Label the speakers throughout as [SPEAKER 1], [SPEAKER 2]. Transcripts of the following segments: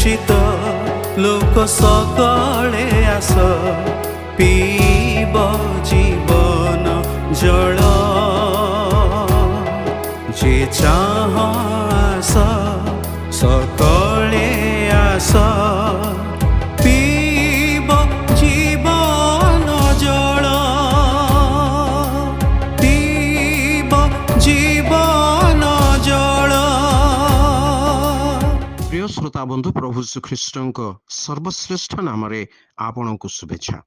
[SPEAKER 1] दूषित लोक सकळे आस पीब जीवन जल जे चाह आस सकळे आस पीब जीवन जल पीब जीवन जल।
[SPEAKER 2] प्रिय श्रोता बंधु प्रभु यीशु ख्रीष्टଙ୍କ सर्वश्रेष्ठ नाम रे आपण को शुभेच्छा।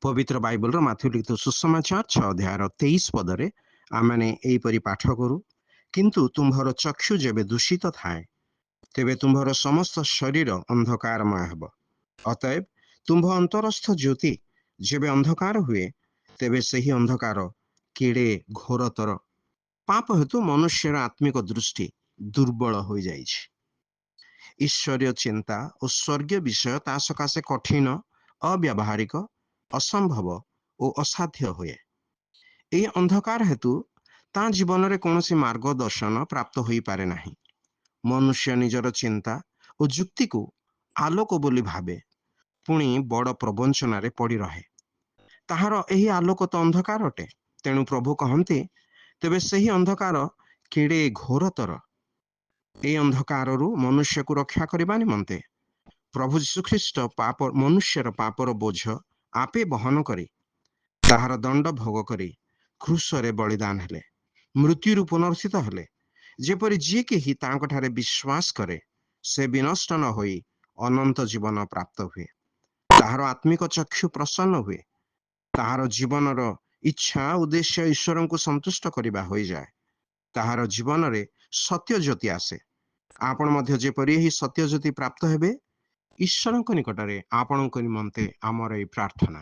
[SPEAKER 2] पवित्र बाइबल रो माथ्यू लिखित सुसमाचार 6 अध्याय 23 पदरे आमने एपरि पाठ करू, किंतु तुम्भर चक्षु जेबे दूषित थाए तेबे तुम्भर समस्त शरीर अंधकारमय हेब। अतएव तुम्भ अंतरस्थ ज्योति जेबे अंधकार हुए तेबे सही अंधकार केड़े घोरतर। पाप हेतु मनुष्यर आत्मिक दृष्टि दुर्बल हो जाइछि। ईश्वरीय चिंता और स्वर्गीय विषय ता सकाशे कठिन, अव्यावहारिक, असंभव और असाध्य हुए। यह अंधकार हेतु ता जीवन में कौन मार्गदर्शन प्राप्त हो पारे नहीं। मनुष्य निजर चिंता और जुक्ति को आलोक बोली भावे, पुणी बड़ प्रवंचना रे पड़ी रहे। ताहार यही आलोक तो अंधकार अटे। तेणु प्रभु कहते तेबे सही अंधकार केड़े घोरतर। ए अंधकार मनुष्य को रक्षा करने निमंते प्रभु यीशु ख्रीष्ट पाप मनुष्यर पापर बोझ आपे बहन करी ताहार दंड भोग करी क्रूसरे बलिदान हेले, मृत्यु पुनर्थित हेले, जेपरि जी के तांकठारे विश्वास करे से विनष्ट न होई अनंत जीवन प्राप्त हुए। ताहार आत्मिक चक्षु प्रसन्न हुए, ताहार जीवनर इच्छा उद्देश्य ईश्वर को संतुष्ट करबा हो जाए। ताहार जीवन रे सत्य ज्योति आसे। आपण मध्य जेपरि ही सत्य ज्योति प्राप्त हेबे ईश्वर निकटरे आपण निमंते आमर ए प्रार्थना।